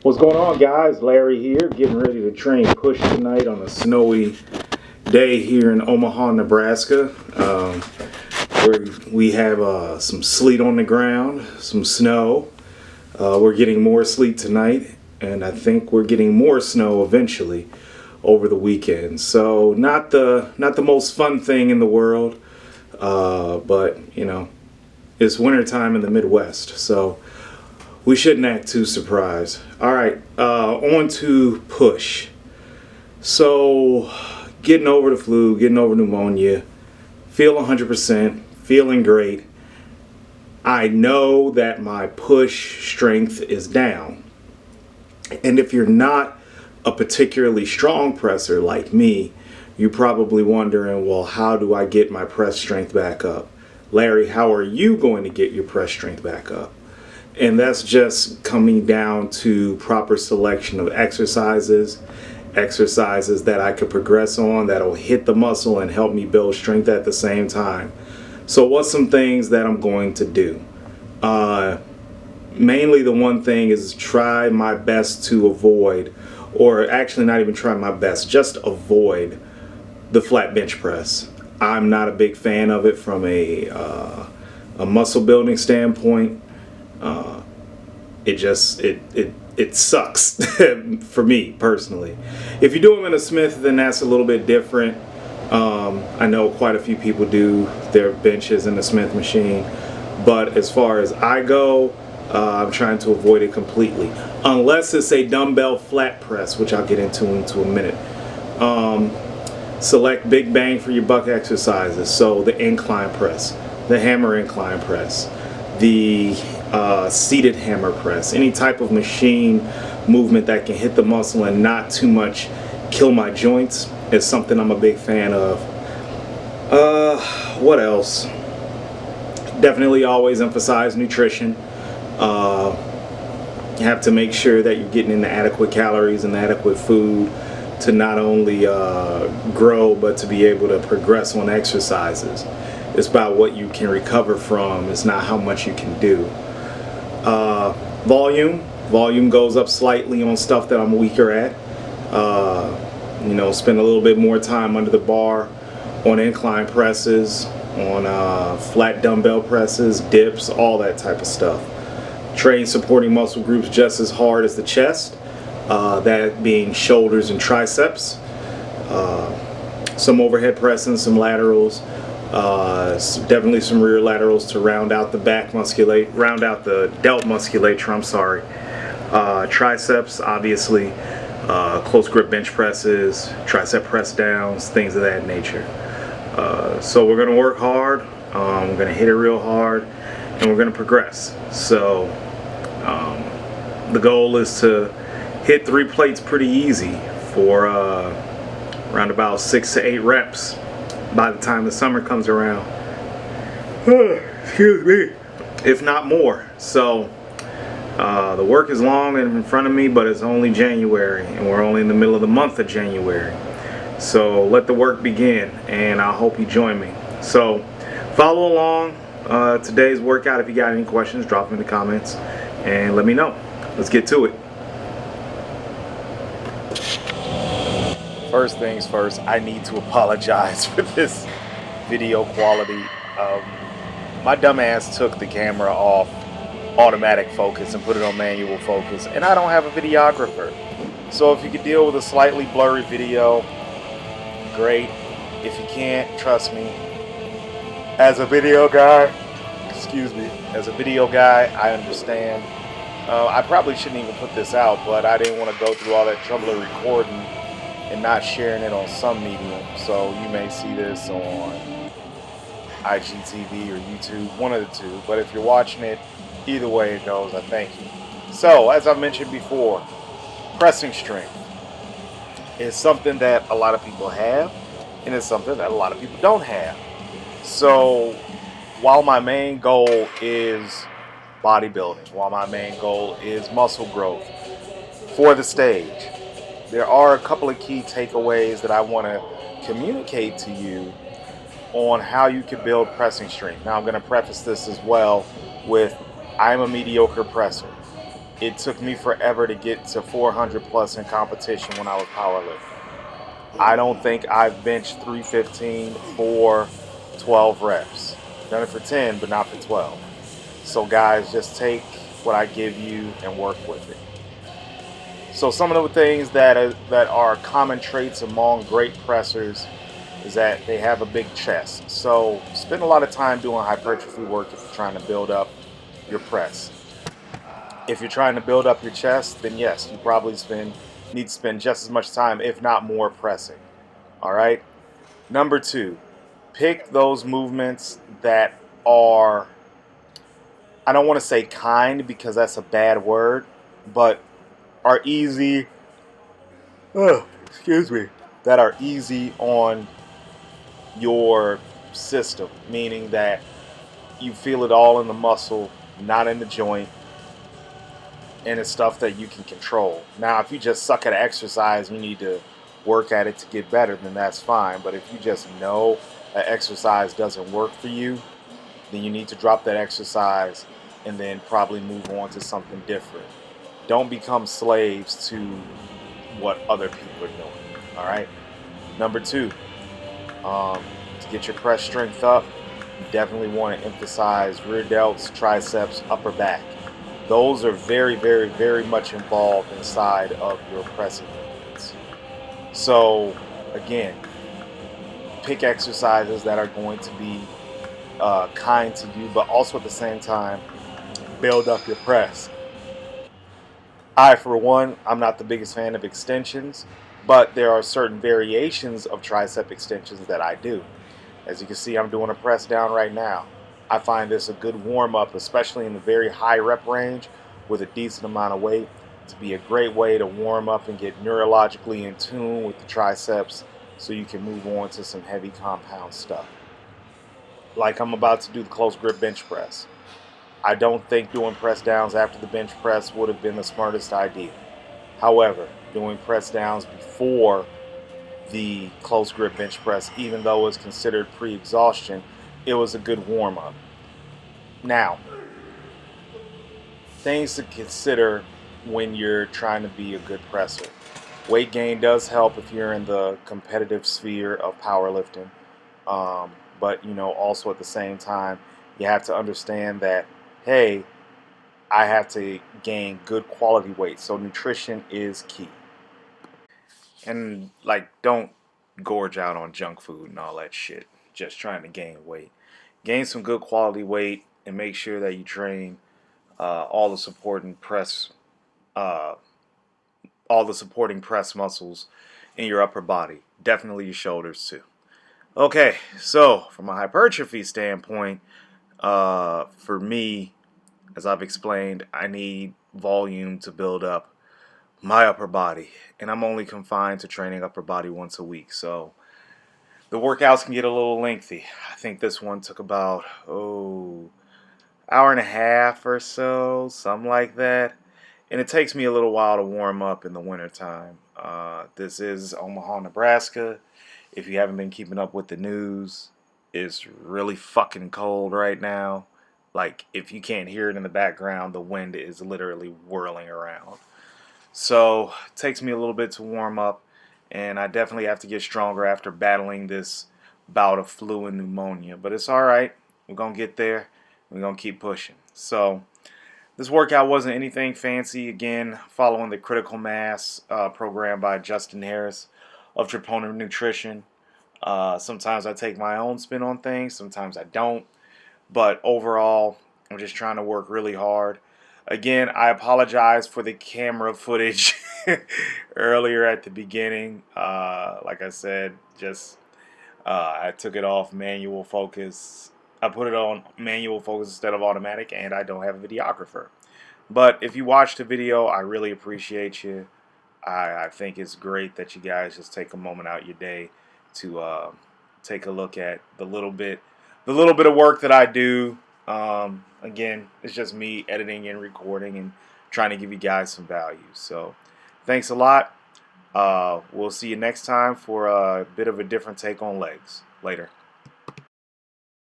What's going on, guys? Larry here, getting ready to train push tonight on a snowy day here in Omaha, Nebraska. Where we have some sleet on the ground, some snow. We're getting more sleet tonight, and I think we're getting more snow eventually over the weekend. So not the most fun thing in the world, but you know, it's wintertime in the Midwest, so we shouldn't act too surprised. All right, on to push. So, getting over the flu, getting over pneumonia, feel 100%, feeling great. I know that my push strength is down. And if you're not a particularly strong presser like me, you're probably wondering, well, how do I get my press strength back up? Larry, how are you going to get your press strength back up? And that's just coming down to proper selection of exercises that I could progress on that'll hit the muscle and help me build strength at the same time. So what's some things that I'm going to do? Mainly the one thing is try my best to avoid, or actually not even try my best, just avoid the flat bench press. I'm not a big fan of it from a muscle building standpoint. It sucks for me personally. If you do them in a Smith, then that's a little bit different. I know quite a few people do their benches in the Smith machine, but as far as I go, I'm trying to avoid it completely, unless it's a dumbbell flat press, which I'll get into a minute. Select big bang for your buck exercises, so the incline press, the hammer incline press, the seated hammer press, any type of machine movement that can hit the muscle and not too much kill my joints is something I'm a big fan of. What else? Definitely always emphasize nutrition. You have to make sure that you're getting in the adequate calories and adequate food to not only grow, but to be able to progress on exercises. It's about what you can recover from. It's not how much you can do. Volume goes up slightly on stuff that I'm weaker at. Spend a little bit more time under the bar on incline presses, on flat dumbbell presses, dips, all that type of stuff. Train supporting muscle groups just as hard as the chest, that being shoulders and triceps. Some overhead pressing, some laterals. Definitely some rear laterals to round out the delt musculature. I'm sorry. Triceps, obviously, close grip bench presses, tricep press downs, things of that nature. So we're gonna work hard. We're gonna hit it real hard, and we're gonna progress. So the goal is to hit 3 plates pretty easy for around about 6 to 8 reps. By the time the summer comes around, excuse me, if not more. So the work is long and in front of me, but it's only January, and we're only in the middle of the month of January. So let the work begin, and I hope you join me. So follow along today's workout. If you got any questions, drop them in the comments and let me know. Let's get to it. First things first, I need to apologize for this video quality. My dumbass took the camera off automatic focus and put it on manual focus, and I don't have a videographer. So if you could deal with a slightly blurry video, great. If you can't, trust me, as a video guy, I understand. I probably shouldn't even put this out, but I didn't want to go through all that trouble of recording and not sharing it on some medium. So you may see this on IGTV or YouTube, one of the two. But if you're watching it, either way it goes, I thank you. So, as I mentioned before, pressing strength is something that a lot of people have, and it's something that a lot of people don't have. So, while my main goal is bodybuilding, while my main goal is muscle growth for the stage, there are a couple of key takeaways that I want to communicate to you on how you can build pressing strength. Now, I'm going to preface this as well with I'm a mediocre presser. it took me forever to get to 400 plus in competition when I was powerlifting. I don't think I've benched 315 for 12 reps. Done it for 10, but not for 12. So guys, just take what I give you and work with it. So some of the things that are common traits among great pressers is that they have a big chest. So spend a lot of time doing hypertrophy work if you're trying to build up your press. If you're trying to build up your chest, then yes, you probably need to spend just as much time, if not more, pressing. All right. Number two, pick those movements that are, I don't want to say kind because that's a bad word, but are easy. Oh, excuse me. That are easy on your system, meaning that you feel it all in the muscle, not in the joint, and it's stuff that you can control. Now, if you just suck at exercise and you need to work at it to get better, then that's fine. But if you just know that exercise doesn't work for you, then you need to drop that exercise and then probably move on to something different. Don't become slaves to what other people are doing. All right. Number two, to get your press strength up, you definitely want to emphasize rear delts, triceps, upper back. Those are very, very, very much involved inside of your pressing movements. So, again, pick exercises that are going to be kind to you, but also at the same time, build up your press. For one, I'm not the biggest fan of extensions, but there are certain variations of tricep extensions that I do. As you can see, I'm doing a press down right now. I find this a good warm up, especially in the very high rep range with a decent amount of weight, to be a great way to warm up and get neurologically in tune with the triceps so you can move on to some heavy compound stuff. Like I'm about to do the close grip bench press. I don't think doing press downs after the bench press would have been the smartest idea. However, doing press downs before the close grip bench press, even though it's considered pre-exhaustion, it was a good warm-up. Now, things to consider when you're trying to be a good presser. Weight gain does help if you're in the competitive sphere of powerlifting, but also at the same time, you have to understand that, hey, I have to gain good quality weight, so nutrition is key. And like, don't gorge out on junk food and all that shit. Just trying to gain weight. Gain some good quality weight and make sure that you train all the supporting press, uh, all the supporting press muscles in your upper body. Definitely your shoulders too. Okay, so from a hypertrophy standpoint, for me, as I've explained, I need volume to build up my upper body, and I'm only confined to training upper body once a week, so the workouts can get a little lengthy. I think this one took about hour and a half or so, something like that, and it takes me a little while to warm up in the wintertime. This is Omaha, Nebraska. If you haven't been keeping up with the news, it's really fucking cold right now. Like, if you can't hear it in the background, the wind is literally whirling around. So it takes me a little bit to warm up, and I definitely have to get stronger after battling this bout of flu and pneumonia. But it's all right. We're going to get there. We're going to keep pushing. So this workout wasn't anything fancy. Again, following the Critical Mass program by Justin Harris of Troponin Nutrition. Sometimes I take my own spin on things. Sometimes I don't. But overall, I'm just trying to work really hard. Again, I apologize for the camera footage earlier at the beginning. Like I said, just I took it off manual focus. I put it on manual focus instead of automatic, and I don't have a videographer. But if you watched the video, I really appreciate you. I think it's great that you guys just take a moment out your day to take a look at the little bit of work that I do. Again, it's just me editing and recording and trying to give you guys some value. So thanks a lot. We'll see you next time for a bit of a different take on legs. Later.